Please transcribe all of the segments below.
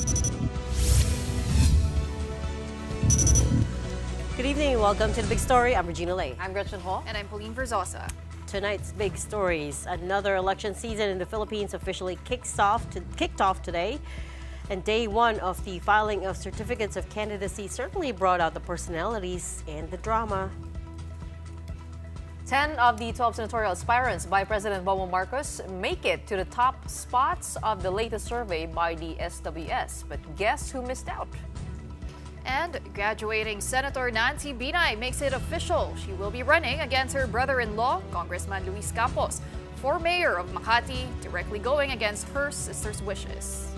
Good evening and welcome to The Big Story. I'm Regina Lay. I'm Gretchen Ho. And I'm Pauline Verzosa. Tonight's big stories. Another election season in the Philippines officially kicked off today. And day one of the filing of certificates of candidacy certainly brought out the personalities and the drama. 10 of the 12 senatorial aspirants by President Bongbong Marcos make it to the top spots of the latest survey by the SWS. But guess who missed out? And graduating Senator Nancy Binay makes it official. She will be running against her brother-in-law, Congressman Luis Campos, for mayor of Makati, directly going against her sister's wishes.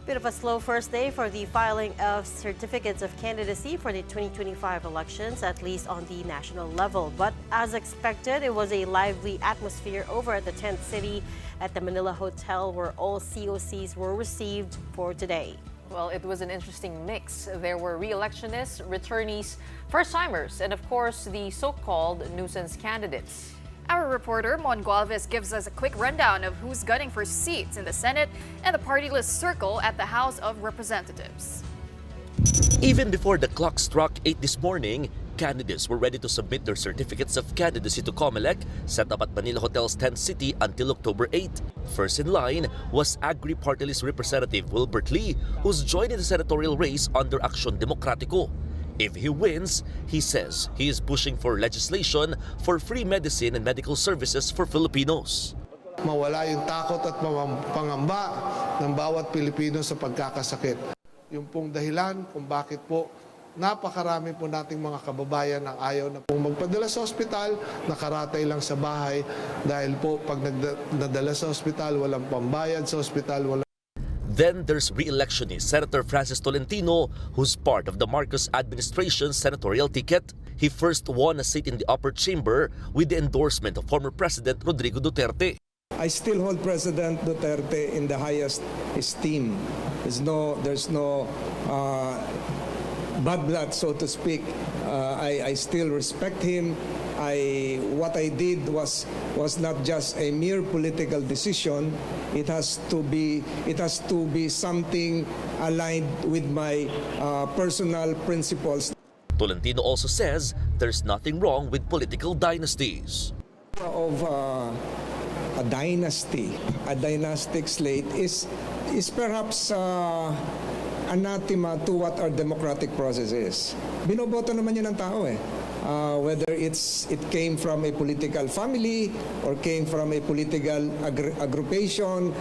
Bit of a slow first day for the filing of certificates of candidacy for the 2025 elections, at least on the national level. But as expected, it was a lively atmosphere over at the 10th city at the Manila Hotel, where all COCs were received for today. Well, it was an interesting mix. There were re-electionists, returnees, first-timers, and of course, the so-called nuisance candidates. Our reporter, Mon Gualvez, gives us a quick rundown of who's gunning for seats in the Senate and the partyless circle at the House of Representatives. Even before the clock struck 8 this morning, candidates were ready to submit their certificates of candidacy to COMELEC, set up at Manila Hotel's 10th city until October 8. First in line was Agri-Party List Representative Wilbert Lee, who's joining the senatorial race under Acción Democrático. If he wins, he says he is pushing for legislation for free medicine and medical services for Filipinos. Mawala yung takot at pangamba ng bawat Pilipino sa pagkakasakit. Yung pong dahilan kung bakit po napakarami po nating mga kababayan ang ayaw na pong magpadala sa ospital, nakaratay lang sa bahay dahil po pag nadala sa ospital, walang pambayad sa ospital, walang. Then there's re-electionist Senator Francis Tolentino, who's part of the Marcos administration's senatorial ticket. He first won a seat in the upper chamber with the endorsement of former President Rodrigo Duterte. I still hold President Duterte in the highest esteem. There's no bad blood, so to speak. I still respect him. What I did was not just a mere political decision. It has to be something aligned with my personal principles. Tolentino also says there's nothing wrong with political dynasties. Of a dynasty, a dynastic slate is perhaps anathema to what our democratic process is. Binoboto naman yun ng tao eh. Whether it came from a political family or came from a political aggregation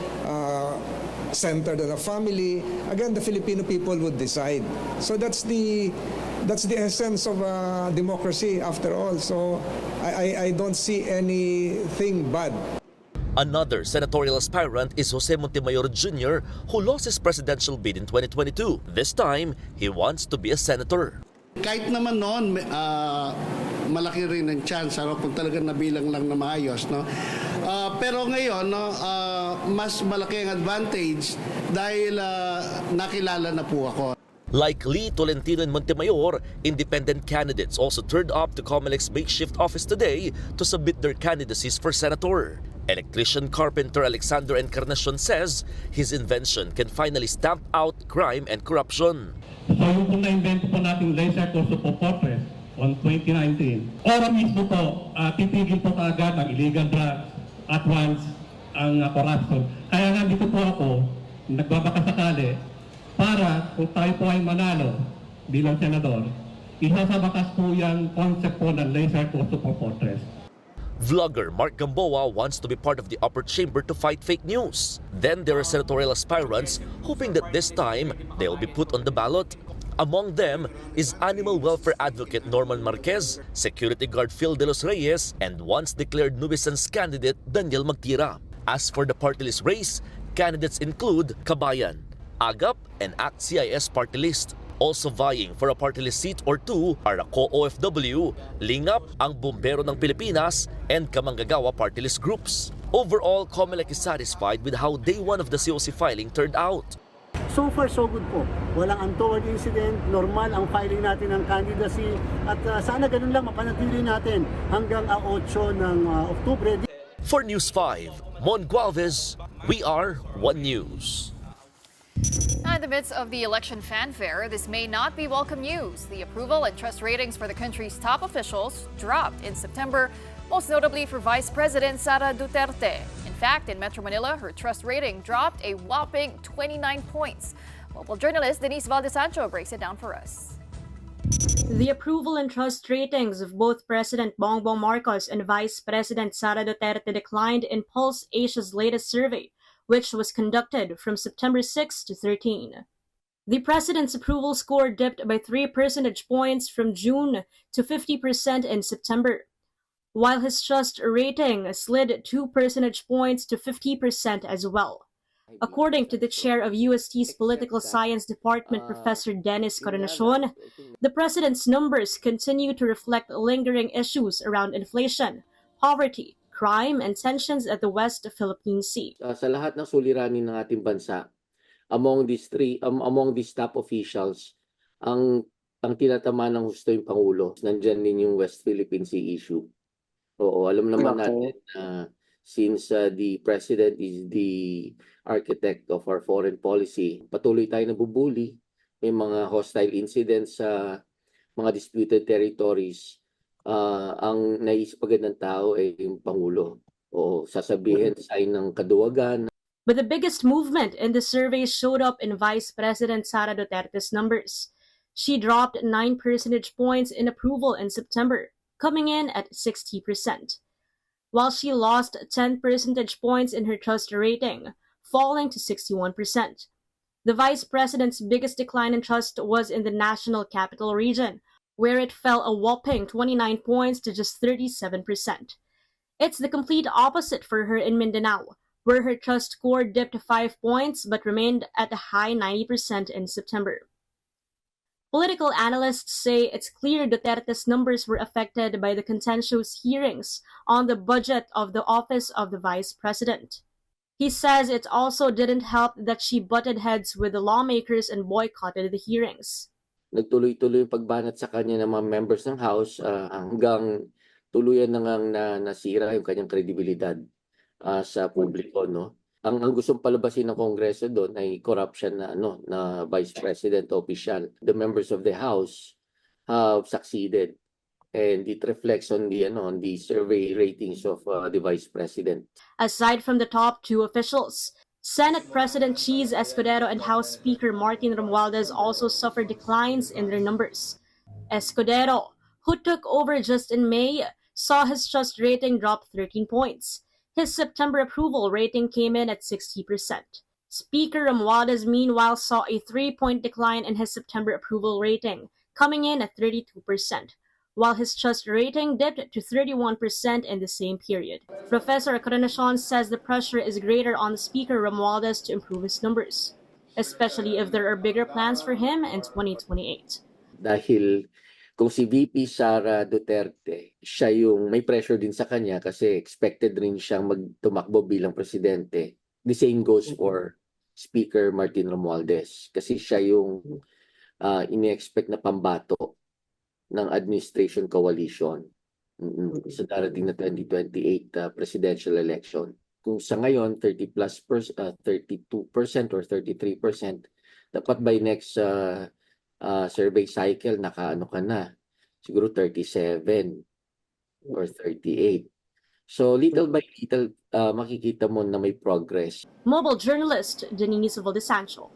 centered on a family, again, the Filipino people would decide. So that's the essence of democracy after all. So I don't see anything bad. Another senatorial aspirant is Jose Montemayor Jr., who lost his presidential bid in 2022. This time, he wants to be a senator. Kahit naman noon, malaki rin ang chance kung talagang nabilang lang na maayos. No? Pero ngayon, mas malaki ang advantage dahil nakilala na po ako. Like Lee, Tolentino, and Montemayor, independent candidates also turned up to COMELEC's makeshift office today to submit their candidacies for senator. Electrician carpenter Alexander Encarnacion says his invention can finally stamp out crime and corruption. So yung kung na-invento po nating laser course po Fortress on 2019, ora mismo po, titigil po kaagad ang illegal drugs at once ang corruption. Kaya nga dito po ako, nagbabakasakali para kung tayo po ay manalo bilang senador, isa sa bakas po yung concept po ng laser course po Fortress. Vlogger Mark Gamboa wants to be part of the upper chamber to fight fake news. Then there are senatorial aspirants hoping that this time they'll be put on the ballot. Among them is animal welfare advocate Norman Marquez, security guard Phil De Los Reyes, and once declared nuisance candidate Daniel Magtira. As for the party list race, candidates include Kabayan, Agap, and ACT CIS party list. Also vying for a party list seat or two are ako OFW, Lingap, ang Bumbero ng Pilipinas, and Kamanggagawa party list groups. Overall, COMELEC is satisfied with how day one of the COC filing turned out. So far, so good po. Walang untoward incident, normal ang filing natin ng candidacy at sana ganun lang mapanatili natin hanggang 8 ng Oktubre. For News 5, Mon Gualvez, we are One News. In the midst of the election fanfare, this may not be welcome news. The approval and trust ratings for the country's top officials dropped in September, most notably for Vice President Sara Duterte. In fact, in Metro Manila, her trust rating dropped a whopping 29 points. Mobile journalist Denise Valdesancho breaks it down for us. The approval and trust ratings of both President Bongbong Marcos and Vice President Sara Duterte declined in Pulse Asia's latest survey, which was conducted from September 6 to 13. The president's approval score dipped by 3 percentage points from June to 50% in September, while his trust rating slid 2 percentage points to 50% as well. According to the chair of UST's Political Science Department, Professor Dennis Coronation, the president's numbers continue to reflect lingering issues around inflation, poverty, crime, and tensions at the West Philippine Sea. Sa lahat ng suliranin ng ating bansa, among these top officials, ang tinatamaan ng husto yung Pangulo. Nandyan din yung West Philippine Sea issue. Oo, alam naman natin na since the President is the architect of our foreign policy, patuloy tayo nabubuli. May mga hostile incidents sa mga disputed territories. Ang naisip agad ng tao ay yung Pangulo. O sasabihin sign ng kaduwagan. But the biggest movement in the survey showed up in Vice President Sara Duterte's numbers. She dropped 9 percentage points in approval in September, coming in at 60%, while she lost 10 percentage points in her trust rating, falling to 61%. The Vice President's biggest decline in trust was in the National Capital Region, where it fell a whopping 29 points to just 37%. It's the complete opposite for her in Mindanao, where her trust score dipped 5 points but remained at a high 90% in September. Political analysts say it's clear Duterte's numbers were affected by the contentious hearings on the budget of the office of the Vice President. He says it also didn't help that she butted heads with the lawmakers and boycotted the hearings. Nagtuloy-tuloy yung pagbanat sa kanya ng mga members ng House hanggang tuluyan na ngang nasira yung kanyang kredibilidad sa publiko, no? Ang gustong palabasin ng Kongreso doon ay corruption na Vice President official. The members of the House have succeeded, and it reflects on the survey ratings of the Vice President. Aside from the top 2 officials, Senate President Cheese Escudero and House Speaker Martin Romualdez also suffered declines in their numbers. Escudero, who took over just in May, saw his trust rating drop 13 points. His September approval rating came in at 60%. Speaker Romualdez, meanwhile, saw a 3-point decline in his September approval rating, coming in at 32%, while his trust rating dipped to 31% in the same period. Professor Coronation says the pressure is greater on Speaker Romualdez to improve his numbers, especially if there are bigger plans for him in 2028. Dahil kung si VP Sara Duterte, siya yung may pressure din sa kanya kasi expected rin siyang magtumakbo bilang presidente. The same goes for Speaker Martin Romualdez kasi siya yung ini-expect na pambato ng administration coalition sa darating na 2028 presidential election. Kung sa ngayon 32% or 33%, dapat by next survey cycle naka ka na, siguro 37 or 38. So little by little makikita mo na may progress. Mobile journalist Denise Valdesancho.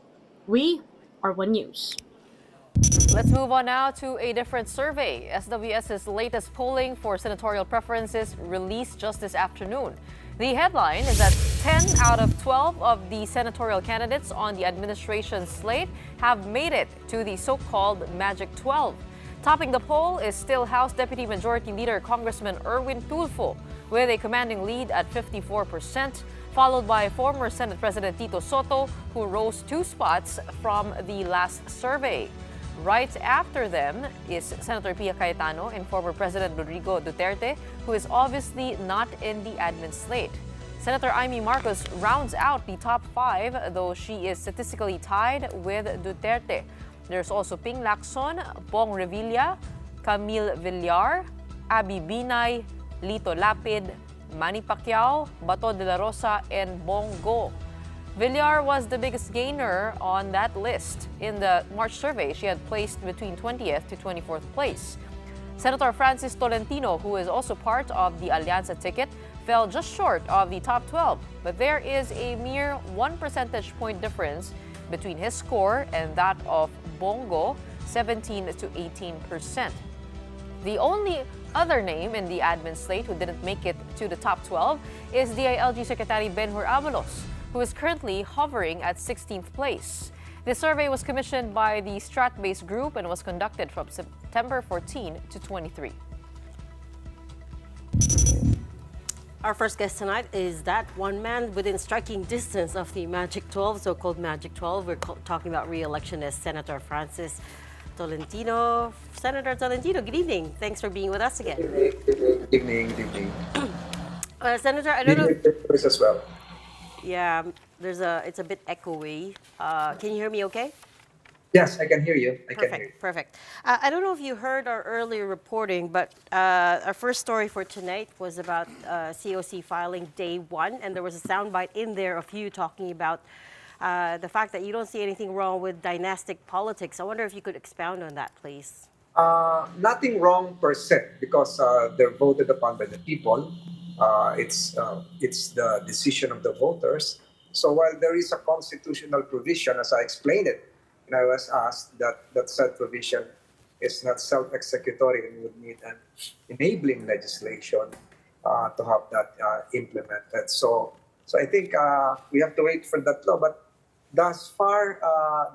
We are One News. Let's move on now to a different survey. SWS's latest polling for senatorial preferences released just this afternoon. The headline is that 10 out of 12 of the senatorial candidates on the administration's slate have made it to the so-called Magic 12. Topping the poll is still House Deputy Majority Leader Congressman Erwin Tulfo with a commanding lead at 54%, followed by former Senate President Tito Soto, who rose 2 spots from the last survey. Right after them is Senator Pia Cayetano and former President Rodrigo Duterte, who is obviously not in the admin slate. Senator Amy Marcos rounds out the top 5, though she is statistically tied with Duterte. There's also Ping Lacson, Bong Revilla, Camille Villar, Abby Binay, Lito Lapid, Manny Pacquiao, Bato de la Rosa, and Bongo. Villar was the biggest gainer on that list. In the March survey, she had placed between 20th to 24th place. Senator Francis Tolentino, who is also part of the Alyansa ticket, fell just short of the top 12, but there is a mere 1 percentage point difference between his score and that of Bongo, 17 to 18%. The only other name in the admin slate who didn't make it to the top 12 is DILG Secretary Benhur Abalos, who is currently hovering at 16th place. This survey was commissioned by the Strat-based group and was conducted from September 14 to 23. Our first guest tonight is that one man within striking distance of the Magic 12, so-called Magic 12. We're talking about re-election as Senator Francis Tolentino. Senator Tolentino, good evening. Thanks for being with us again. Good evening. Senator, I don't know. As well. Yeah, it's a bit echoey. Can you hear me okay? Yes, I can hear you. Perfect. I don't know if you heard our earlier reporting, but our first story for tonight was about COC filing day 1, and there was a soundbite in there of you talking about the fact that you don't see anything wrong with dynastic politics. I wonder if you could expound on that, please. Nothing wrong per se, because they're voted upon by the people. It's the decision of the voters. So while there is a constitutional provision, as I explained it, and I was asked that said provision is not self-executory and would need an enabling legislation to have that implemented. So I think we have to wait for that law. But thus far,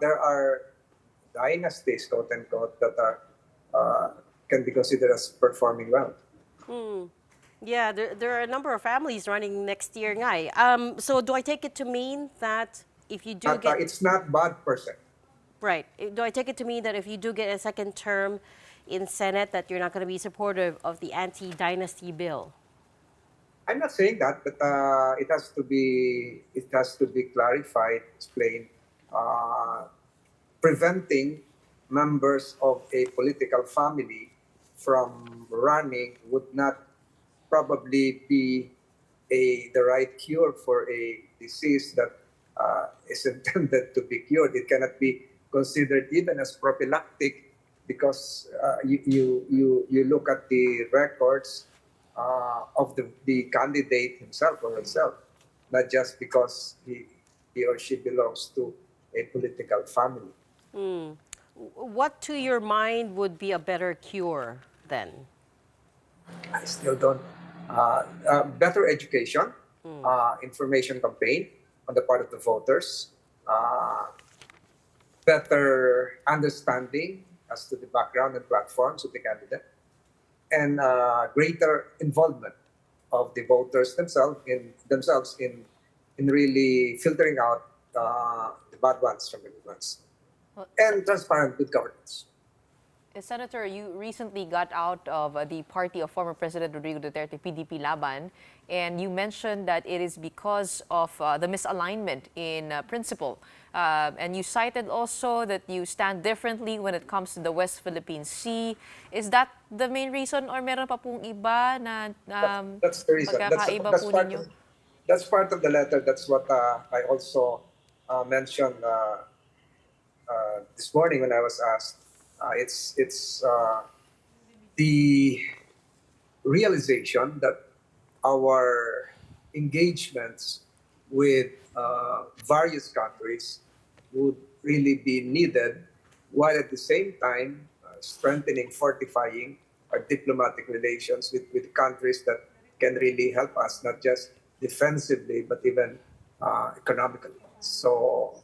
there are dynasties, quote unquote, that are can be considered as performing well. Yeah, there are a number of families running next year, Ngay. So do I take it to mean that if you do get... it's not bad per se. Right. Do I take it to mean that if you do get a second term in Senate, that you're not going to be supportive of the anti-dynasty bill? I'm not saying that, but it has to be clarified, explained. Preventing members of a political family from running would not probably be the right cure for a disease that is intended to be cured. It cannot be considered even as prophylactic, because you look at the records of the candidate himself or herself, not just because he or she belongs to a political family. What, to your mind, would be a better cure then? I still don't. Better education, information campaign on the part of the voters, better understanding as to the background and platforms of the candidate, and greater involvement of the voters themselves in really filtering out the bad ones from the good ones, and transparent good governance. Senator, you recently got out of the party of former President Rodrigo Duterte, PDP Laban, and you mentioned that it is because of the misalignment in principle. And you cited also that you stand differently when it comes to the West Philippine Sea. Is that the main reason, or meron pa pong iba na that's the reason. That's part of the letter. That's what I also mentioned this morning when I was asked. It's the realization that our engagements with various countries would really be needed, while at the same time strengthening, fortifying our diplomatic relations with countries that can really help us, not just defensively, but even economically. So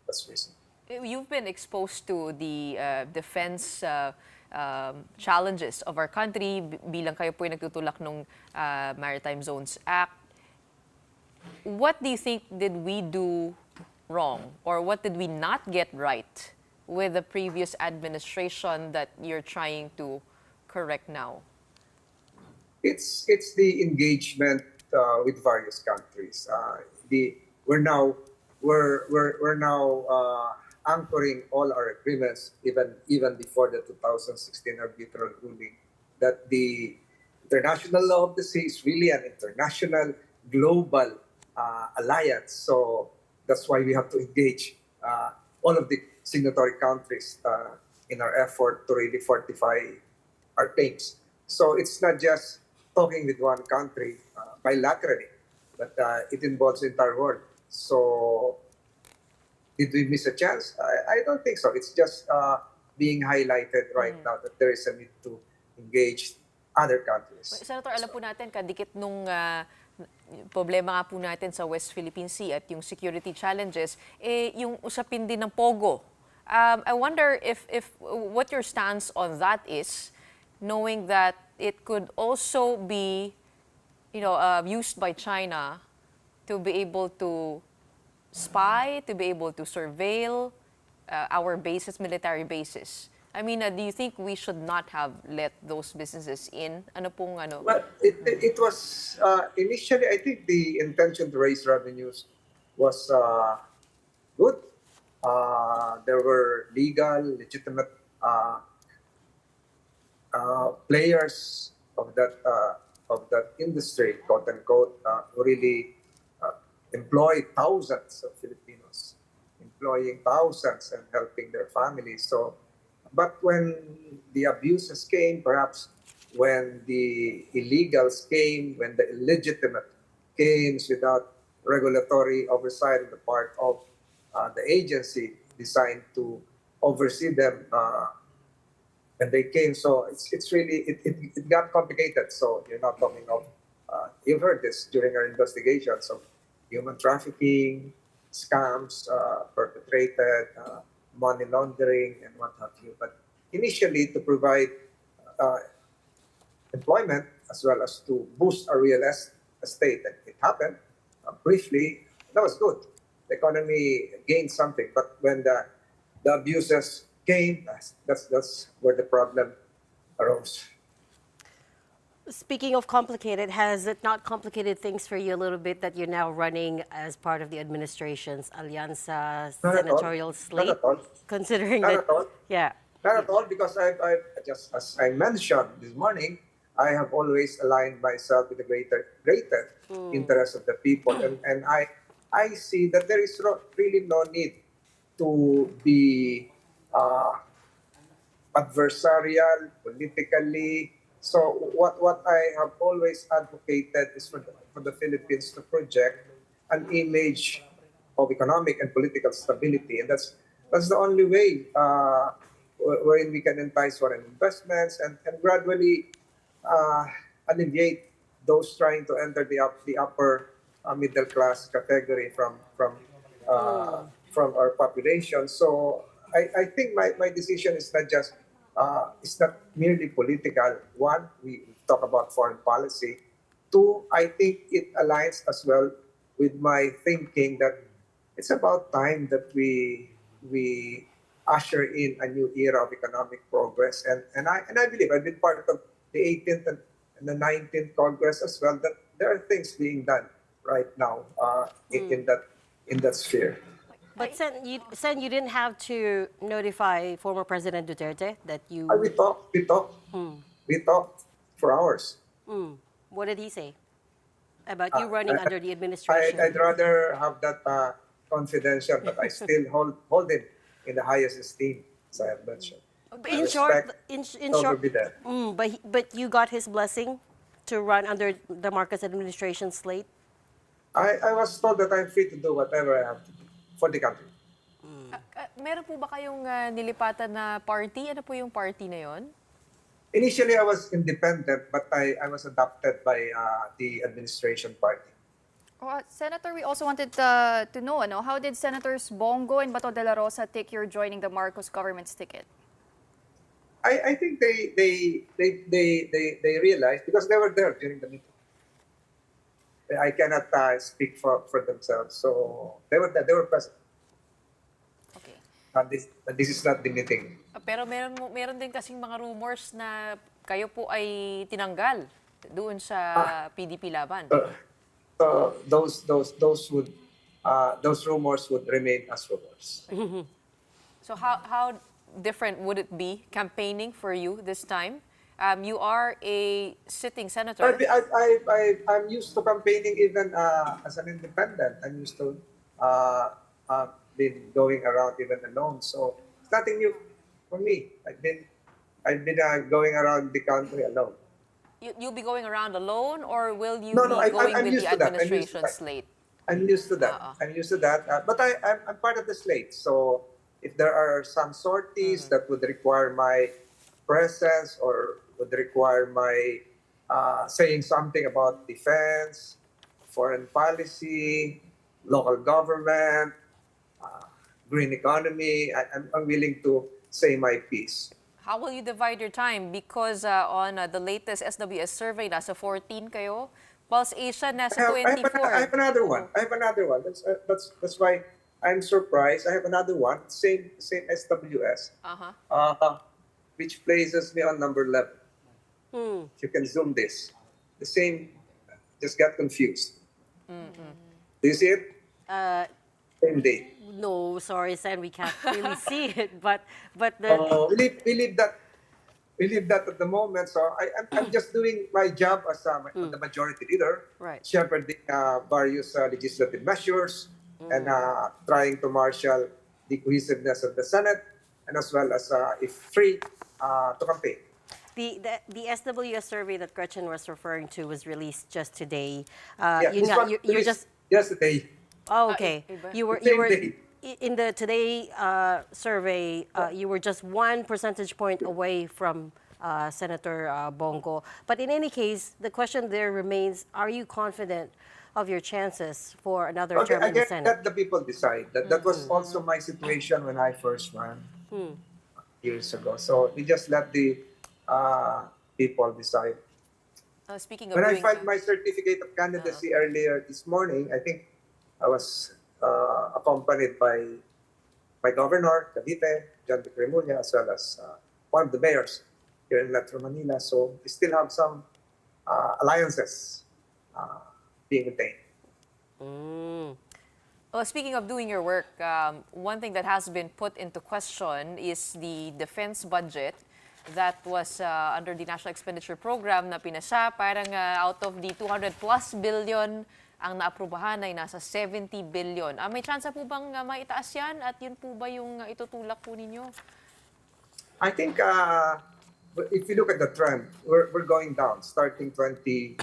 that's the reason. You've been exposed to the defense challenges of our country bilang kayo po yung nagtutulak ng Maritime Zones Act. What do you think did we do wrong, or what did we not get right with the previous administration that you're trying to correct now? It's the engagement various countries. We're now anchoring all our agreements, even before the 2016 arbitral ruling, that the international law of the sea is really an international, global alliance. So that's why we have to engage all of the signatory countries in our effort to really fortify our claims. So it's not just talking with one country bilaterally, but it involves the entire world. So did we miss a chance? I don't think so. It's just being highlighted right now that there is a need to engage other countries. Senator, alam po natin, kadikit nung problema nga po natin sa West Philippine Sea at yung security challenges, yung usapin din ng Pogo. I wonder if what your stance on that is, knowing that it could also be, used by China to be able to spy, to be able to surveil our bases, military bases. I mean, do you think we should not have let those businesses in? Ano pong ano? Well, it was initially, I think the intention to raise revenues was good. There were legal, legitimate players of that industry, quote unquote, who really employ thousands of Filipinos, employing thousands and helping their families. So, but when the abuses came, perhaps when the illegals came, when the illegitimate came without regulatory oversight on the part of the agency designed to oversee them, and they came, so it's really, it got complicated. So you're not talking of, you've heard this during our investigations of human trafficking, scams perpetrated, money laundering, and what have you. But initially, to provide employment as well as to boost our real estate, and it happened briefly. That was good. The economy gained something, but when the abuses came, that's where the problem arose. Speaking of complicated, has it not complicated things for you a little bit that you're now running as part of the administration's Alyansa Senatorial slate? Not at all. Considering Not that, at all. yeah. Not at all, because I just, as I mentioned this morning, I have always aligned myself with the greater interest of the people, and I see that there is really no need to be adversarial politically. So what I have always advocated is for the Philippines to project an image of economic and political stability, and that's the only way wherein we can entice foreign investments and gradually alleviate those trying to enter the upper middle class category from our population. So I think my decision is not just it's not merely political. One, we talk about foreign policy. Two, I think it aligns as well with my thinking that it's about time that we usher in a new era of economic progress. And I believe I've been part of the 18th and the 19th Congress as well, that there are things being done right now in that sphere. But Sen, you didn't have to notify former President Duterte that you... We talked. We talked for hours. What did he say about you running under the administration? I'd rather have that confidential, but I still hold it in the highest esteem, as I have mentioned. In short, but you got his blessing to run under the Marcos administration slate? I was told that I'm free to do whatever I have to do for the country. Meron po ba kayong nilipatan na party? Ano po yung party na yon? Initially, I was independent, but I was adopted by the administration party. Senator, we also wanted to know, how did Senators Bongo and Bato de la Rosa take your joining the Marcos government's ticket? I think they realized, because they were there during the meeting. I cannot speak for themselves, so they were there, they were present. Okay. And this is not the meeting. Pero meron din kasing mga rumors na kayo po ay tinanggal doon sa PDP laban. those rumors would remain as rumors. So how different would it be campaigning for you this time? You are a sitting senator. I'm used to campaigning even as an independent. I'm used to been going around even alone. So it's nothing new for me. I've been going around the country alone. You'll be going around alone, or will you No, be going I'm with used the to that. administration slate? I'm used to that. I'm used to that. But I'm part of the slate. So if there are some sorties that would require my presence or would require my saying something about defense, foreign policy, local government, green economy, I'm willing to say my piece. How will you divide your time? Because on the latest SWS survey, nasa 14 kayo. Pulse Asia, nasa 24. I have another one. That's why I'm surprised. I have another one, same SWS, which places me on number 11. You can zoom this. The same, just got confused. Do you see it? Same day. No, sorry, Sen, we can't really see it. But we leave that at the moment. So I'm just doing my job as the majority leader, right, shepherding various legislative measures and trying to marshal the cohesiveness of the Senate, and as well as, if free, to campaign. The SWS survey that Gretchen was referring to was released just today. You're just yesterday. Oh, okay. You were in the today survey. You were just 1 percentage point away from Senator Bongo. But in any case, the question there remains: are you confident of your chances for another term in the Senate? Let the people decide. That was also my situation when I first ran years ago. So we just let the people decide. Speaking of when I filed my certificate of candidacy earlier this morning, I think I was accompanied by my governor, Cavite, John Vicremulla, as well as one of the mayors here in Metro Manila. So we still have some alliances being attained. Well, speaking of doing your work, one thing that has been put into question is the defense budget that was under the National Expenditure Program na pinasa. Parang out of the 200 plus billion, ang naaprubahan ay nasa 70 billion. May chance po bang maitaas yan? At yun po ba yung itutulak po ninyo? I think if you look at the trend, we're going down. Starting 2022,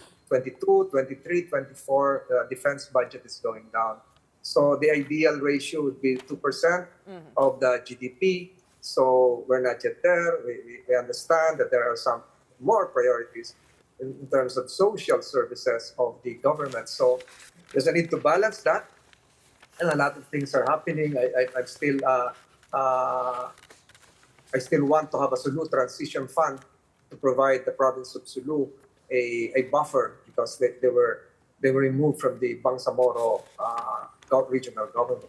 23, 24, the defense budget is going down. So the ideal ratio would be 2% of the GDP. So we're not yet there. We understand that there are some more priorities in terms of social services of the government. So there's a need to balance that. And a lot of things are happening. I still want to have a Sulu transition fund to provide the province of Sulu a buffer because they were removed from the Bangsamoro regional government.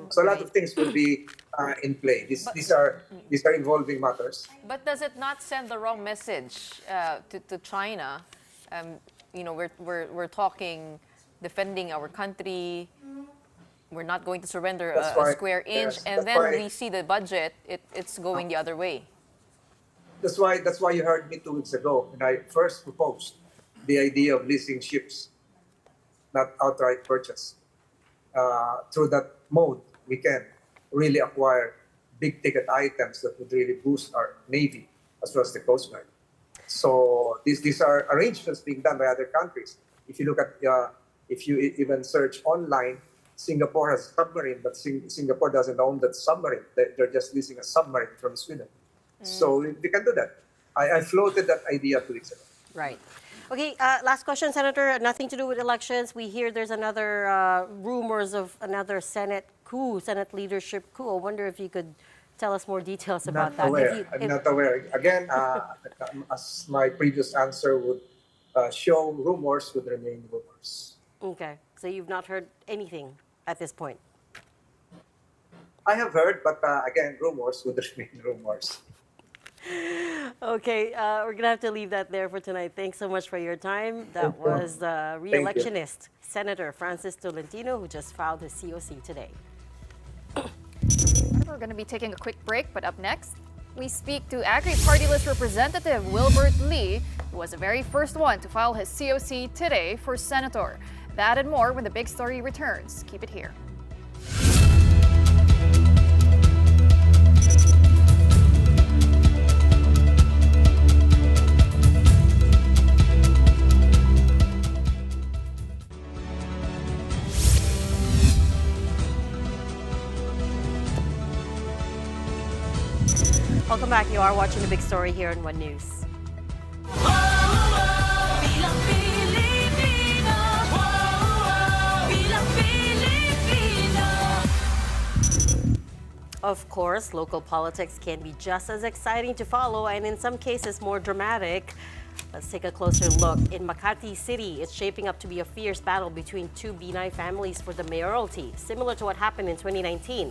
So a lot of things will be in play. These are evolving matters. But does it not send the wrong message to China? We're talking defending our country. We're not going to surrender a square inch, and then we see the budget. It's going the other way. That's why you heard me 2 weeks ago when I first proposed the idea of leasing ships, not outright purchase. Through that mode, we can really acquire big-ticket items that would really boost our Navy as well as the Coast Guard. So these are arrangements being done by other countries. If you look at, if you even search online, Singapore has a submarine, but Singapore doesn't own that submarine. They're just leasing a submarine from Sweden. So we can do that. I floated that idea 2 weeks ago. Right. Okay, last question, Senator. Nothing to do with elections. We hear there's another rumors of another Senate coup, Senate leadership coup. I wonder if you could tell us more details about that. I'm not aware. Again, as my previous answer would show, rumors would remain rumors. Okay, so you've not heard anything at this point? I have heard, but again, rumors would remain rumors. Okay, we're going to have to leave that there for tonight. Thanks so much for your time. That was the re-electionist, Senator Francis Tolentino, who just filed his COC today. We're going to be taking a quick break, but up next, we speak to Agri Party List Representative Wilbert Lee, who was the very first one to file his COC today for Senator. That and more when the big story returns. Keep it here. Welcome back. You are watching The Big Story here on One News. Of course, local politics can be just as exciting to follow and in some cases more dramatic. Let's take a closer look. In Makati City, it's shaping up to be a fierce battle between two Binay families for the mayoralty, similar to what happened in 2019.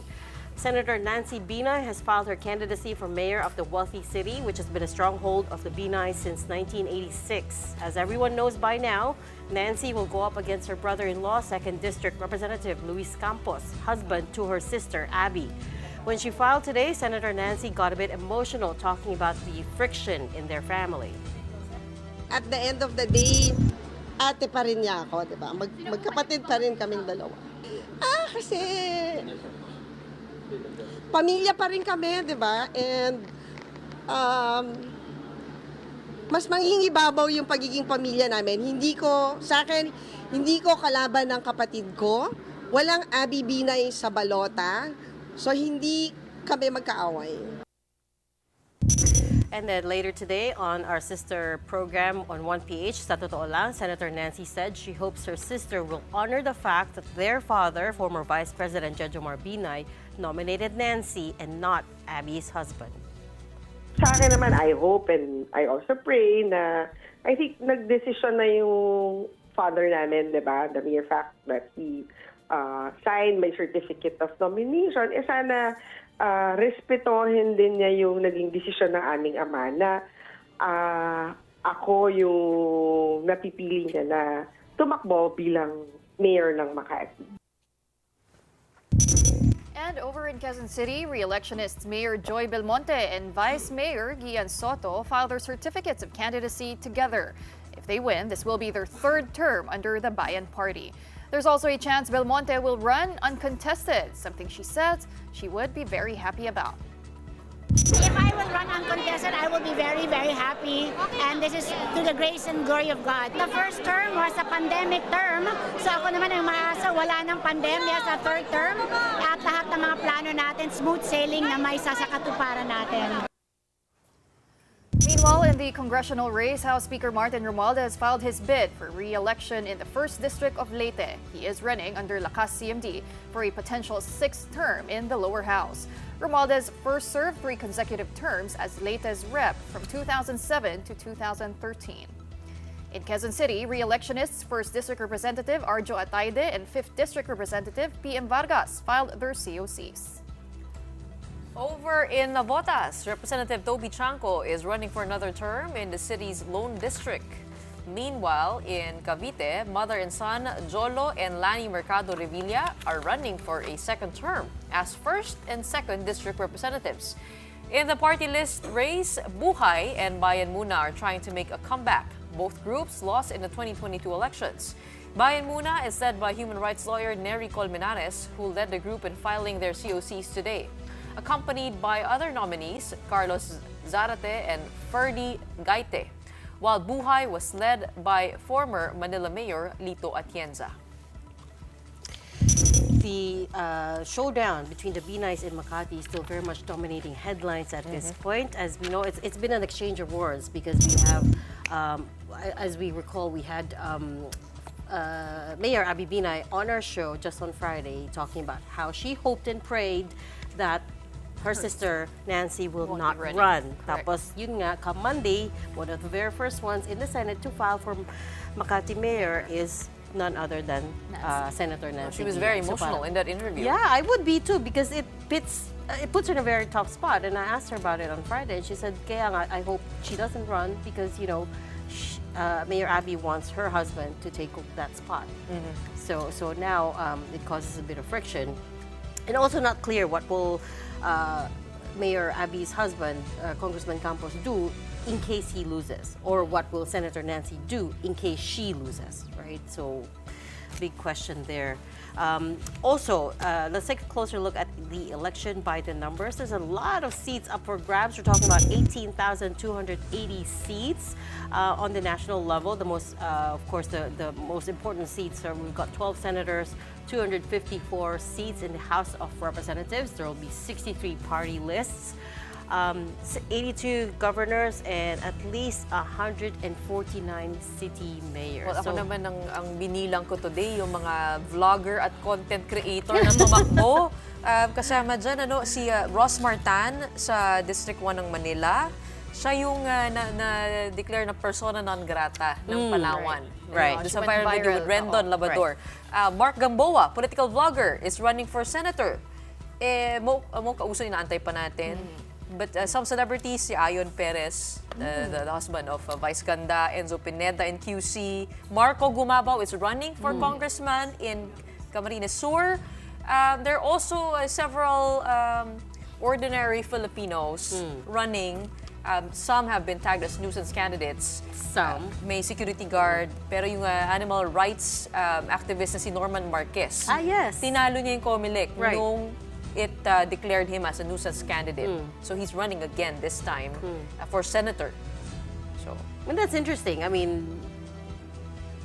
Senator Nancy Binay has filed her candidacy for mayor of the wealthy city, which has been a stronghold of the Binay since 1986. As everyone knows by now, Nancy will go up against her brother-in-law, 2nd District Representative Luis Campos, husband to her sister, Abby. When she filed today, Senator Nancy got a bit emotional talking about the friction in their family. At the end of the day, ate pa rin niya ako, di ba? Magkapatid pa rin kaming dalawa. Kasi pamilya pa rin kami, di ba? And mas mangingibabaw yung pagiging pamilya namin. Sa akin, hindi ko kalaban ng kapatid ko. Walang Abby Binay sa balota. So, hindi kami magkaaway. And then later today on our sister program on 1PH, Sa Totoo Lang, Senator Nancy said she hopes her sister will honor the fact that their father, former Vice President Jejomar Binay, nominated Nancy and not Abby's husband. Sa akin naman, I hope and I also pray na I think nagdesisyon na yung father namin, di ba? The mere fact that he signed my certificate of nomination, sana respetohin din niya yung naging desisyon ng aming ama na ako yung napipili niya na tumakbo bilang mayor ng Makati. And over in Quezon City, re-electionists Mayor Joy Belmonte and Vice Mayor Gian Soto filed their certificates of candidacy together. If they win, this will be their third term under the Bayan Party. There's also a chance Belmonte will run uncontested, something she says she would be very happy about. If I will run uncontested, I will be very, very happy. And this is to the grace and glory of God. The first term was a pandemic term. So ako naman ang maasa, wala ng pandemya sa third term. At lahat ng mga plano natin, smooth sailing na may sasakatuparan natin. Meanwhile, in the congressional race, House Speaker Martin Romualdez filed his bid for re-election in the 1st District of Leyte. He is running under Lakas CMD for a potential 6th term in the lower house. Romualdez first served 3 consecutive terms as Leyte's rep from 2007 to 2013. In Quezon City, re-electionists 1st District Representative Arjo Ataide and 5th District Representative PM Vargas filed their COCs. Over in Navotas, Representative Toby Chanco is running for another term in the city's Lone District. Meanwhile, in Cavite, mother and son Jolo and Lani Mercado Revilla are running for a 2nd term as 1st and 2nd District Representatives. In the party list race, Buhay and Bayan Muna are trying to make a comeback. Both groups lost in the 2022 elections. Bayan Muna is led by human rights lawyer Nery Colmenares, who led the group in filing their COCs today, accompanied by other nominees Carlos Zarate and Ferdy Gaite, while Buhay was led by former Manila Mayor Lito Atienza. The showdown between the Binays and Makati is still very much dominating headlines at this point. As we know, it's been an exchange of words because we have, as we recall, we had Mayor Abby Binay on our show just on Friday talking about how she hoped and prayed that her sister Nancy will not run. Tapos yun nga, come Monday, one of the very first ones in the Senate to file for Makati Mayor is none other than Senator Nancy. She was very emotional in that interview. Yeah, I would be too because it pits it puts her in a very tough spot. And I asked her about it on Friday, and she said, kaya nga, I hope she doesn't run because, you know, Mayor Abby wants her husband to take that spot. So now it causes a bit of friction. And also not clear what will Mayor Abby's husband, Congressman Campos, do in case he loses, or what will Senator Nancy do in case she loses, right? So big question there. Also, let's take a closer look at the election by the numbers. There's a lot of seats up for grabs. We're talking about 18,280 seats on the national level. The most, of course, the most important seats are we've got 12 senators, 254 seats in the House of Representatives. There will be 63 party lists. 82 governors and at least 149 city mayors. Well, ako naman ang binilang ko today, yung mga vlogger at content creator na tumakbo. Kasama dyan si Ross Martan sa District 1 ng Manila. Siya yung na-declare na persona non grata ng Palawan. Right. Sa viral video with Rendon Labrador. Mark Gamboa, political vlogger, is running for senator. Mo kauso inaantay pa natin. But some celebrities, si Ayon Perez, the husband of Vice Ganda, Enzo Pineda in QC. Marco Gumabaw is running for congressman in Camarines Sur. There are also several ordinary Filipinos running. Some have been tagged as nuisance candidates. Some. May security guard. Pero yung animal rights activist na si Norman Marquez. Yes. Tinalo niya yung Comelec Right. nung it declared him as a nuisance candidate. So he's running again this time for senator. So, and that's interesting. I mean,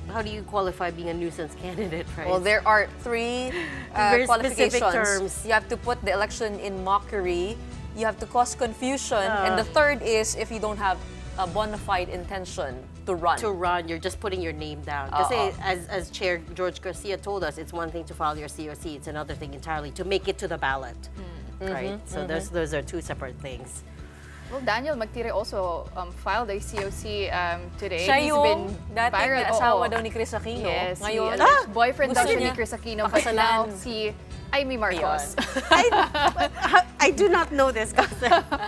how do you qualify being a nuisance candidate, right? well, there are three Very qualifications. specific terms. You have to put the election in mockery. You have to cause confusion. And the third is if you don't have a bona fide intention to run. To run, you're just putting your name down. Kasi as Chair George Garcia told us, it's one thing to file your COC, it's another thing entirely to make it to the ballot, right? So those are two separate things. Well, Daniel Magtire also filed a COC today. Siya He's yung been dating viral. asawa daw ni Chris Aquino. Yes, Ngayon, boyfriend daw gusto siya ni niya Chris Aquino. But now, si Amy Marcos. I do not know this.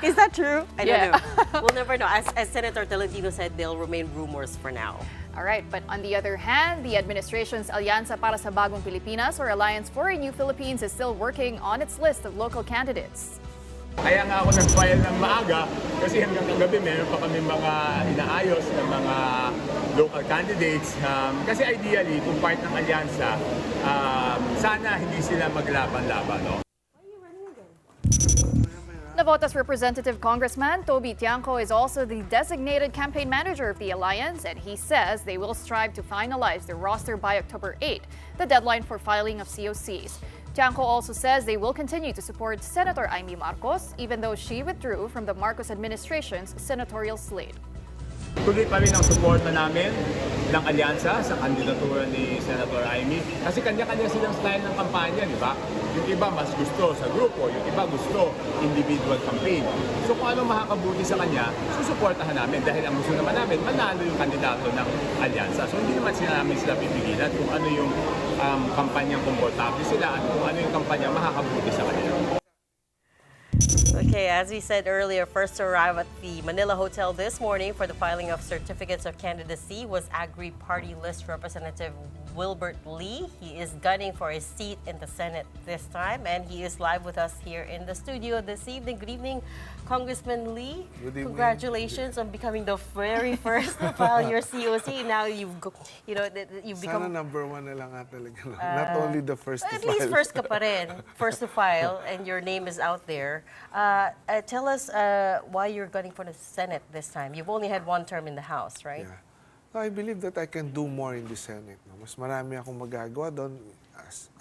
Is that true? I don't know. We'll never know. As Senator Tolentino said, they'll remain rumors for now. All right, but on the other hand, the administration's Alyansa para sa Bagong Pilipinas, or Alliance for a New Philippines, is still working on its list of local candidates. Kaya nga ako nag-file ng maaga kasi hanggang kagabi meron pa kami mga inaayos ng mga local candidates. Kasi ideally, kung part ng Alyansa, sana hindi sila maglaban-laban. No? Navotas Representative Congressman Toby Tiangco is also the designated campaign manager of the Alliance, and he says they will strive to finalize their roster by October 8, the deadline for filing of COCs. Tiangco also says they will continue to support Senator Amy Marcos, even though she withdrew from the Marcos administration's senatorial slate. Tuloy pa rin ang suporta namin ng Alyansa sa kandidatura ni Senator Amy. Kasi kanya-kanya silang style ng kampanya, di ba? Yung iba mas gusto sa grupo, yung iba gusto individual campaign. So kung ano makakabuti sa kanya, susuportahan namin dahil ang gusto naman namin, manalo yung kandidato ng Alyansa. So hindi naman namin sila pipigilan kung ano yung kampanyang komportable sila at kung ano yung kampanya makakabuti sa kanila. Okay, as we said earlier, first to arrive at the Manila Hotel this morning for the filing of certificates of candidacy was Agri Party List Representative Wilbert Lee. He is gunning for a seat in the Senate this time, and he is live with us here in the studio this evening. Good evening, Congressman Lee. Good evening. Congratulations on becoming the very first to file your COC. Now you've become... Sana number one na lang talaga. Not only the first to file. At least first ka pa rin. First to file, and your name is out there. Tell us why you're gunning for the Senate this time. You've only had one term in the House, right? Yeah. I believe that I can do more in the Senate. Mas marami akong magagawa doon.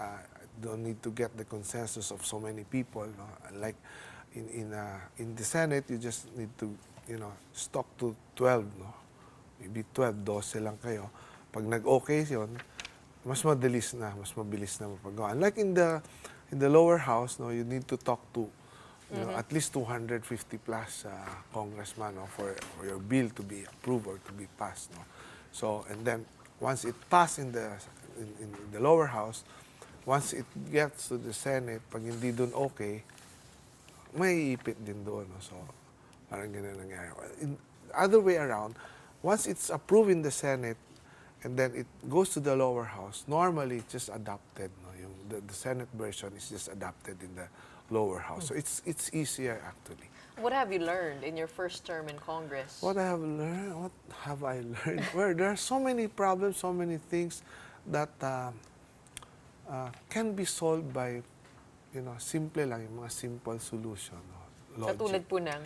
I don't need to get the consensus of so many people. No? Like in the Senate, you just need to, stock to 12. No? Maybe 12, 12 lang kayo. Pag nag-okay yun, mas mabilis na mapagawa. Unlike in the lower house, no, you need to talk to at least 250 plus congressman for your bill to be approved or to be passed. No? So, and then once it passed in the lower house, once it gets to the Senate, pag hindi dun okay, may ipit din doon. No? So, parang ganun nangyari. In other way around, once it's approved in the Senate, and then it goes to the lower house, normally it's just adopted. No? The Senate version is just adopted in the lower house. So it's easier actually. What have you learned in your first term in Congress? What I have learned? What have I learned? Well, there are so many problems, so many things that can be solved by, simple lang, yung mga simple solution. No? Katulad po ng?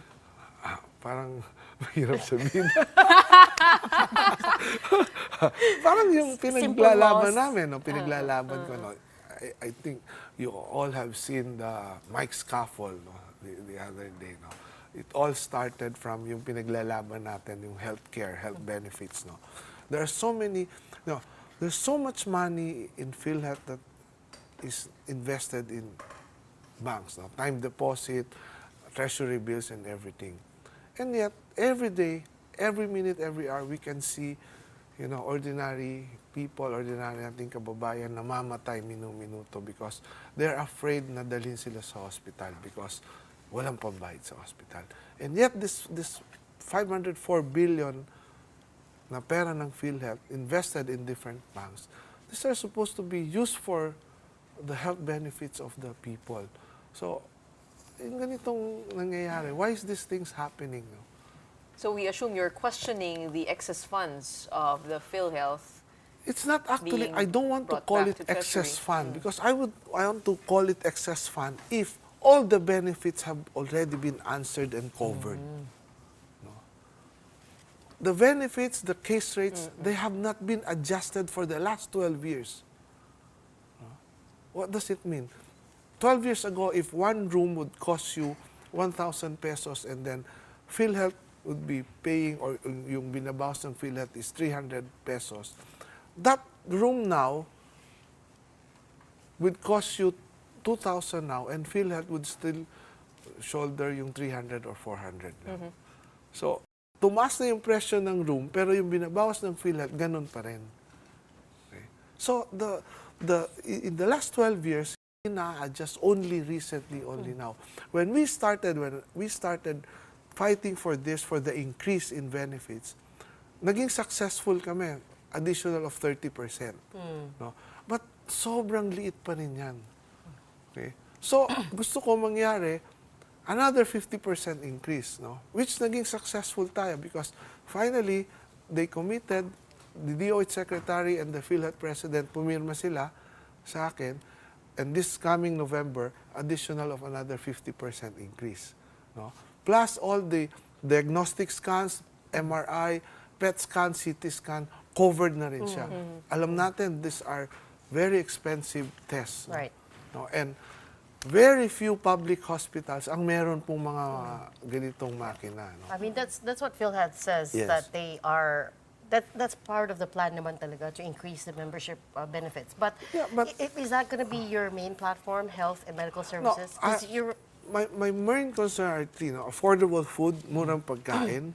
Parang mahirap sabihin. Parang yung pinaglalaban namin, no? Pinaglalaban ko. No? I think you all have seen the Mike Scaffle, no? the other day. No? It all started from yung pinaglalaban natin, yung healthcare, health benefits. No? There are so many, there's so much money in PhilHealth that is invested in banks, no? Time deposit, treasury bills, and everything. And yet, every day, every minute, every hour, we can see, ordinary people, ordinary nating kababayan namamatay minuto because they're afraid na dalhin sila sa hospital because walang pambayad sa hospital. And yet, this 504 billion na pera ng PhilHealth invested in different banks, these are supposed to be used for the health benefits of the people. So, yung ganitong nangyayari, why is these things happening? No? So we assume you're questioning the excess funds of the PhilHealth. It's not actually, I don't want to call it excess fund because I want to call it excess fund if all the benefits have already been answered and covered. No? The benefits, the case rates, they have not been adjusted for the last 12 years. No? What does it mean? 12 years ago, if one room would cost you 1,000 pesos and then PhilHealth would be paying, or yung binabawas ng PhilHealth is 300 pesos, that room now would cost you 2,000 now, and PhilHealth would still shoulder yung 300 or 400 lang. So, tumaas na yung presyo ng room, pero yung binabawas ng PhilHealth, ganun pa rin. Okay. So, in the last 12 years, na-adjust only recently, only now. When we started fighting for this, for the increase in benefits, naging successful kami, additional of 30%. No? But sobrang liit pa rin yan. Okay? So, gusto ko mangyari, another 50% increase, no? Which naging successful tayo because finally, they committed, the DOH Secretary and the PhilHealth President, pumirma sila sa akin, and this coming November, additional of another 50% increase. No? Plus all the diagnostic scans, MRI, PET scan, CT scan, covered na rin siya. Alam natin, these are very expensive tests. Right. No? And very few public hospitals ang meron pong mga ganitong makina. No? I mean, that's what PhilHealth says, Yes. that they are, that's part of the plan naman talaga to increase the membership benefits. But, is that going to be your main platform, health and medical services? No, my main concern are affordable food, murang pagkain.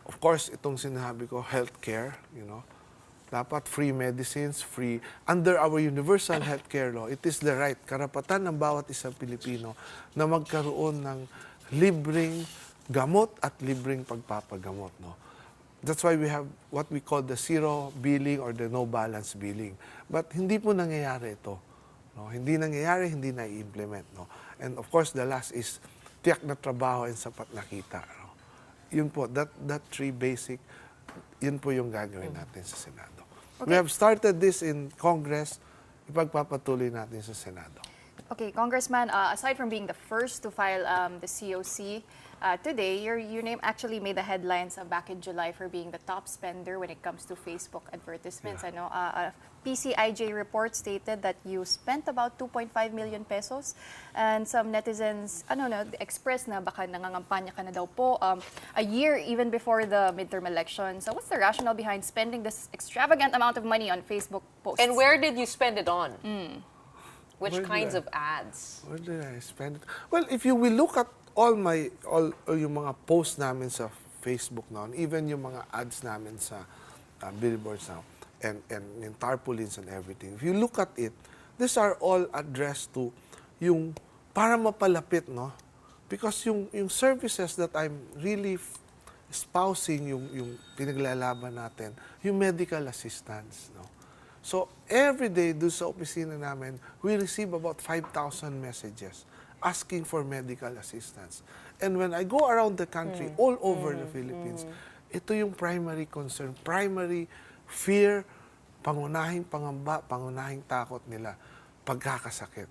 Of course, itong sinabi ko, healthcare, dapat free medicines, free. Under our universal healthcare law, it is the right, karapatan ng bawat isang Pilipino na magkaroon ng libreng gamot at libreng pagpapagamot. No? That's why we have what we call the zero billing or the no balance billing. But hindi po nangyayari ito. No? Hindi nangyayari, hindi na-implement. No? And of course, the last is tiyak na trabaho and sapat na kita. No? Yun po, that three basic, yun po yung gagawin natin sa Senado. Okay. We have started this in Congress, ipagpapatuloy natin sa Senado. Okay, Congressman, aside from being the first to file the COC, today, your name actually made the headlines back in July for being the top spender when it comes to Facebook advertisements. Yeah. I know a PCIJ report stated that you spent about 2.5 million pesos, and some netizens expressed na baka nangangampanya ka na daw po a year even before the midterm election. So what's the rationale behind spending this extravagant amount of money on Facebook posts? And where did you spend it on? Which kinds of ads? Where did I spend it? Well, if you will look at all yung mga posts namin sa Facebook now, even yung mga ads namin sa billboards now, and in tarpaulins and everything, if you look at it, these are all addressed to yung para mapalapit, no? Because yung services that I'm really espousing, yung pinaglalaban natin, yung medical assistance, no? So, every day doon sa opisina namin, we receive about 5,000 messages asking for medical assistance. And when I go around the country, all over the Philippines, ito yung primary concern, primary fear, pangunahing pangamba, pangunahing takot nila, pagkakasakit.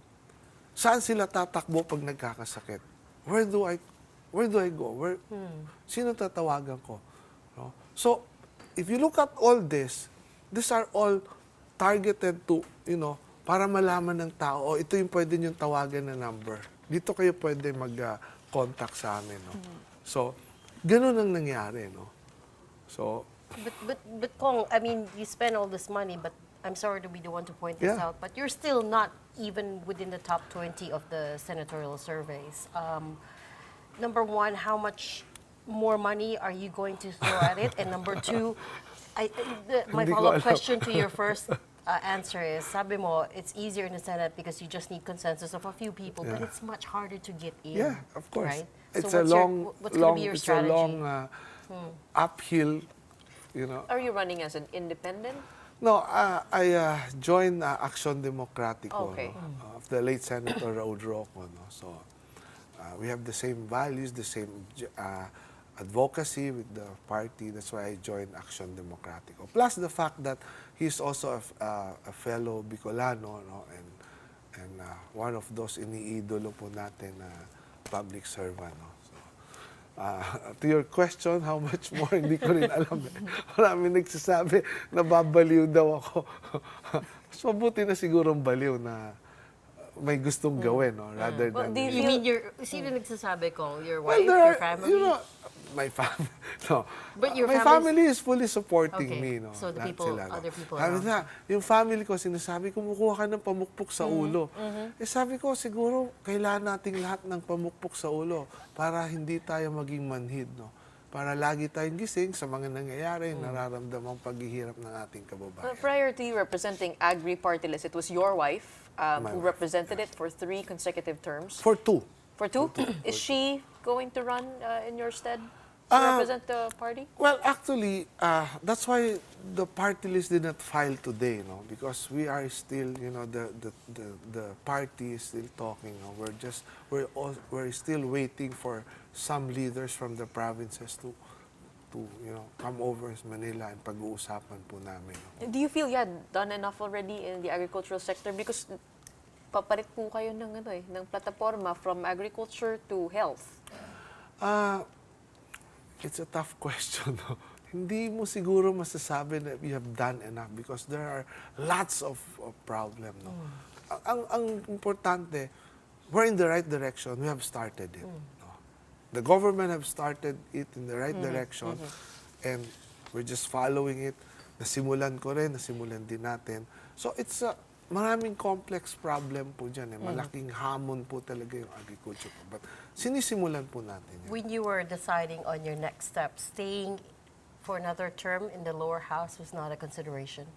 Saan sila tatakbo pag nagkakasakit? Where do I go? Sino tatawagan ko? No? So, if you look at all this, these are all targeted to, para malaman ng tao, ito yung pwede niyong tawagan na number. Dito kayo pwede mag-contact sa amin. No? So, ganun ang nangyari. No? So, But Kong, I mean, you spend all this money, but I'm sorry to be the one to point this out, but you're still not even within the top 20 of the senatorial surveys. Number one, how much more money are you going to throw at it? And number two, my follow-up question to your first answer is, sabi mo, it's easier in the Senate because you just need consensus of a few people, but it's much harder to get in. Yeah, of course. Right? It's so what's going to be your strategy? It's a long uphill. Are you running as an independent? No, I joined Action Democratico of the late Senator Raul Roco. No? So we have the same values, the same advocacy with the party. That's why I joined Action Democratico. Plus the fact that he's also a fellow Bicolano, no? and one of those iniidolo po natin na public servant. No? To your question, how much more, hindi ko rin alam. Marami nagsasabi na babaliw daw ako. So, mabuti na sigurong baliw na may gustong gawin, no? Rather than... You mean sino nagsasabi ko? Your wife, your family? My family. No. But your my family is fully supporting me. No? So the people, sila, no? other people sabi na, yung family ko, sinasabi, kumukuha ka ng pamukpok sa ulo. Sabi ko, siguro, kailangan nating lahat ng pamukpok sa ulo para hindi tayo maging manhid. No? Para lagi tayong gising sa mga nangyayari, nararamdamang paghihirap ng ating kababayan. Prior to you representing Agri Party List, it was your wife who represented it for 3 consecutive terms. For 2. For 2? Is she going to run in your stead? To represent the party? Well, actually, that's why the party list did not file today, no? Because we are still, the party is still talking. No? We're still waiting for some leaders from the provinces to come over to Manila and pag-uusapan po namin. No? Do you feel you had done enough already in the agricultural sector? Because papalit po kayo ng plataforma from agriculture to health. It's a tough question. No? Hindi mo siguro masasabi na you have done enough because there are lots of problems. No? Ang importante, we're in the right direction. We have started it. No? The government have started it in the right direction and we're just following it. Nasimulan ko rin, nasimulan din natin. So it's maraming complex problem po dyan. Malaking hamon po talaga yung agriculture. But sinisimulan po natin yan. When you were deciding on your next step, staying for another term in the lower house was not a consideration?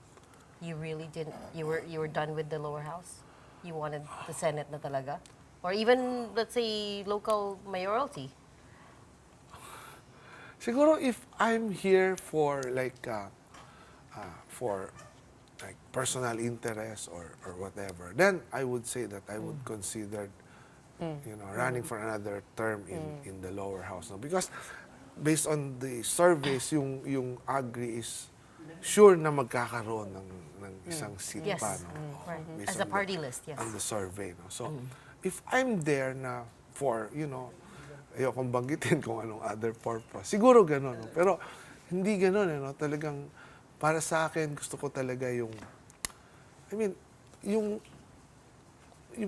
You really didn't? You were done with the lower house? You wanted the Senate na talaga? Or even, let's say, local mayoralty? Siguro if I'm here for personal interest or whatever, then I would say that I would consider running for another term in the lower house. No? Because based on the surveys, yung agri is sure na magkakaroon ng isang seat pa. No? Right. As a party list, yes. On the survey. No? So, if I'm there na for, ayokong banggitin kung anong other purpose, siguro gano'n. No? Pero hindi gano'n. No? Talagang para sa akin, gusto ko talaga yung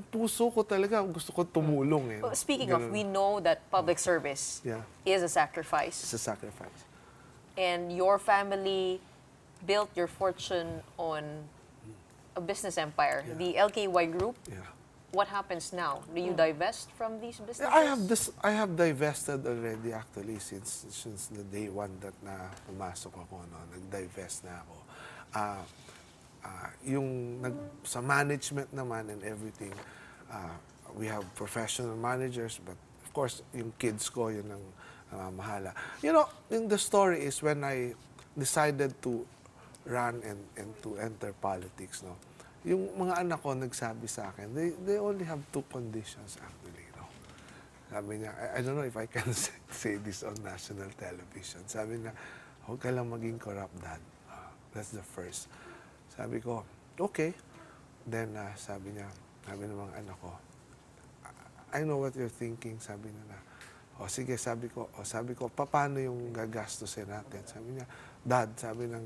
puso ko talaga, gusto ko tumulong. Well, speaking of, we know that public service is a sacrifice. It's a sacrifice. And your family built your fortune on a business empire, the LKY Group. What happens now? Do you divest from these businesses? I have divested already actually since the day one that na pumasok ako, no, nag-divest na ako. Sa management naman and everything, we have professional managers, but of course, yung kids ko, yun ang mahala. You know, the story is when I decided to run and to enter politics, no? Yung mga anak ko nagsabi sa akin, they only have 2 conditions actually, no? Sabi niya, I don't know if I can say this on national television. Sabi niya, huwag ka lang maging corrupt, Dad. That's the first. Sabi ko, okay. Then sabi ng mga anak ko, I know what you're thinking, sabi niya na. Sige, sabi ko, paano yung gagastusin natin? Sabi niya, Dad, sabi ng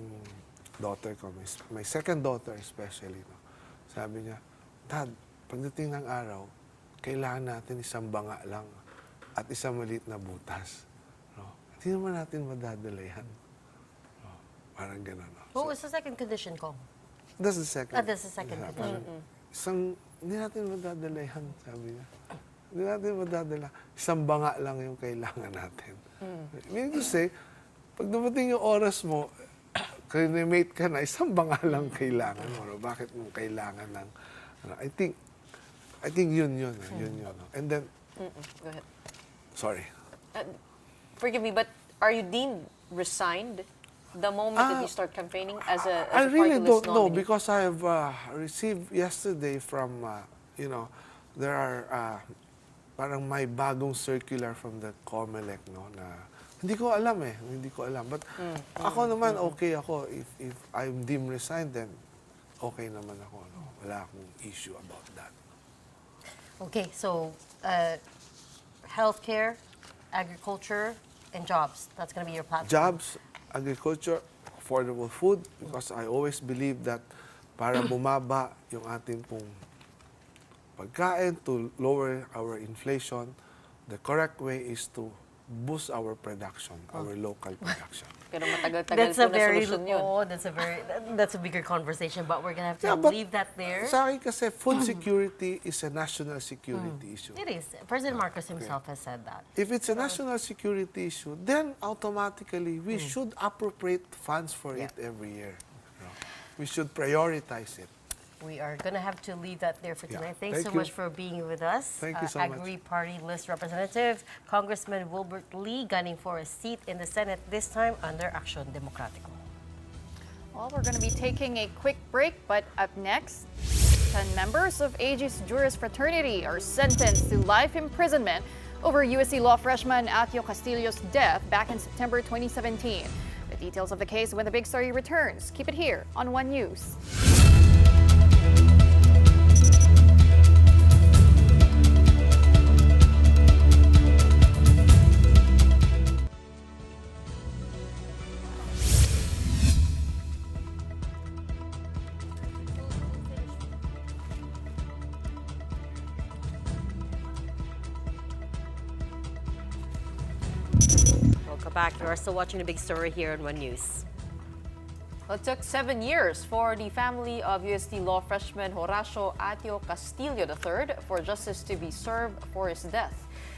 daughter ko, my second daughter especially, no? Sabi niya, Dad, pagdating ng araw, kailangan natin isang banga lang at isang maliit na butas. No? Hindi naman natin madadala yan. No? Parang gano'n. No? What was the second condition ko? That's the second. That's the second condition. Hindi natin madadala yan, sabi niya. Hindi natin madadala. Isang banga lang yung kailangan natin. Meaning to say, pag dumating yung oras mo, mate ka na, isang banga lang kailangan mo. No? Bakit mo kailangan ng... I think yun. No? And then... Go ahead. Sorry. Forgive me, but are you deemed resigned the moment that you start campaigning as a I really don't know nominee? because I have received yesterday from, there are parang may bagong circular from the COMELEC, no, na hindi ko alam. But ako naman, okay ako. If I'm deemed resigned, then okay naman ako. No? Wala akong issue about that. Okay, so healthcare, agriculture, and jobs. That's going to be your platform. Jobs, agriculture, affordable food, because I always believe that para bumaba yung ating pong pagkain, to lower our inflation, the correct way is to boost our production, our local production. Pero matagal-tagal po na solusyon yun. That's a bigger conversation, but we're gonna have to leave that there. Sa akin kasi, food security is a national security issue. It is. President Marcos himself has said that. If it's a national security issue, then automatically we should appropriate funds for it every year. We should prioritize it. We are going to have to leave that there for tonight. Thanks Thank so you. much for being with us. Thank you so much. Agri Party List Representative, Congressman Wilbert Lee, gunning for a seat in the Senate, this time under Action Democratico. Well, we're going to be taking a quick break, but up next, 10 members of Aegis Juris Fraternity are sentenced to life imprisonment over USC law freshman Atio Castillo's death back in September 2017. The details of the case when the big story returns. Keep it here on One News. Welcome back. You are still watching the big story here on One News. Well, it took 7 years for the family of UST law freshman Horacio Atio Castillo III for justice to be served for his death.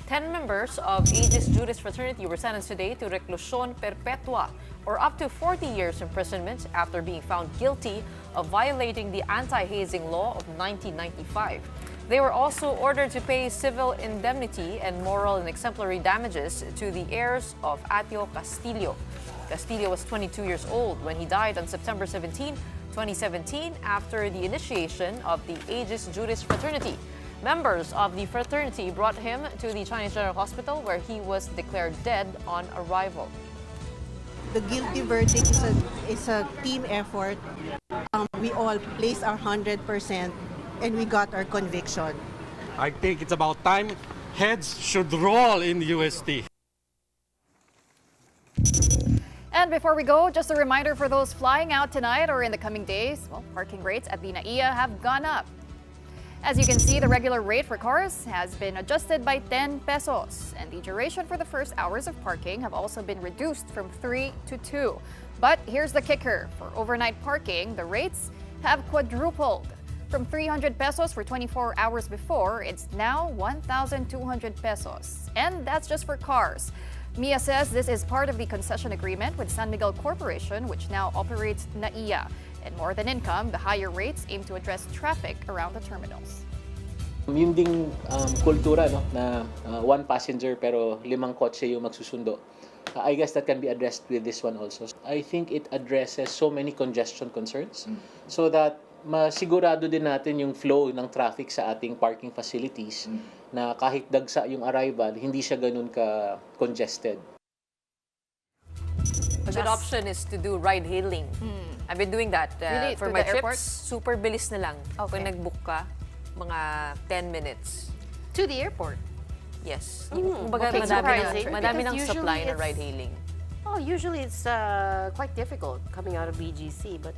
10 members of Aegis Juris Fraternity were sentenced today to reclusión perpetua, or up to 40 years imprisonment after being found guilty of violating the anti-hazing law of 1995. They were also ordered to pay civil indemnity and moral and exemplary damages to the heirs of Atio Castillo. Castillo was 22 years old when he died on September 17, 2017, after the initiation of the Aegis Juris Fraternity. Members of the fraternity brought him to the Chinese General Hospital, where he was declared dead on arrival. The guilty verdict is a team effort. We all placed our 100%, and we got our conviction. I think it's about time heads should roll in UST. And before we go, just a reminder for those flying out tonight or in the coming days, well, parking rates at the NAIA have gone up. As you can see, the regular rate for cars has been adjusted by 10 pesos, and the duration for the first hours of parking have also been reduced from 3 to 2. But here's the kicker. For overnight parking, the rates have quadrupled. From 300 pesos for 24 hours before, it's now 1,200 pesos. And that's just for cars. MIA says this is part of the concession agreement with San Miguel Corporation, which now operates NAIA. And more than income, the higher rates aim to address traffic around the terminals. Yun ding kultura, no, na one passenger pero 5 kotse yung magsusundo. I guess that can be addressed with this one also. I think it addresses so many congestion concerns so that masigurado din natin yung flow ng traffic sa ating parking facilities na kahit dagsa yung arrival, hindi siya ganun ka-congested. A good option is to do ride-hailing. I've been doing that Really? for To my the trips. airport? Super bilis na lang. Okay. Kung nag-book ka, mga 10 minutes. To the airport? Yes. Okay, Madami ng because supply usually ng ride-hailing. Oh, usually it's quite difficult coming out of BGC, but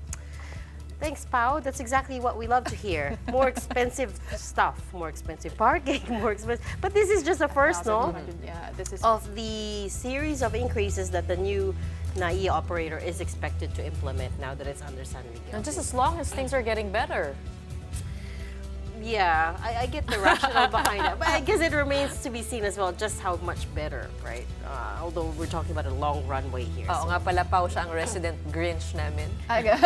thanks, Pao. That's exactly what we love to hear. More expensive stuff, more expensive parking, more expensive. But this is just the first, no? Yeah, this is Of the series of increases that the new NAIA operator is expected to implement now that it's under San Miguel. And just as long as things are getting better. Yeah, I get the rationale behind it. But I guess it remains to be seen as well just how much better, right? Although we're talking about a long runway here. Oo nga pala, Pao, siya ang resident Grinch namin. Because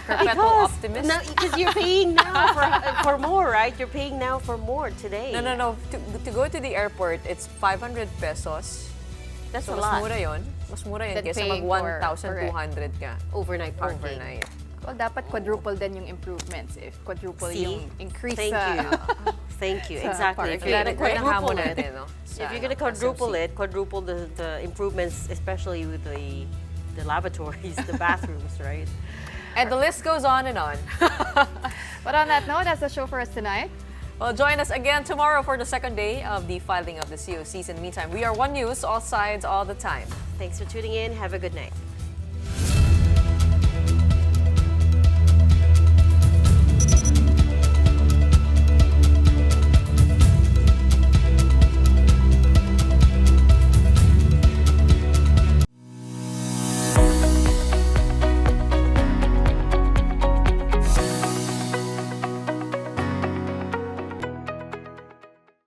Perpetual optimist. Because you're paying now for more, right? You're paying now for more today. No. To go to the airport, it's 500 pesos. That's so a mas lot. mura yun. Mas mura yun Than kaysa paying mag 1,200 ka. Overnight parking. Overnight. Well, dapat quadruple din yung improvements. If quadruple See? yung increase Thank you. Thank you. Exactly. If you're going to quadruple it, if you're going to quadruple the improvements, especially with the lavatories, the bathrooms, right? And the list goes on and on. But on that note, that's the show for us tonight. Well, join us again tomorrow for the second day of the filing of the COCs. In the meantime, we are One News, all sides, all the time. Thanks for tuning in. Have a good night.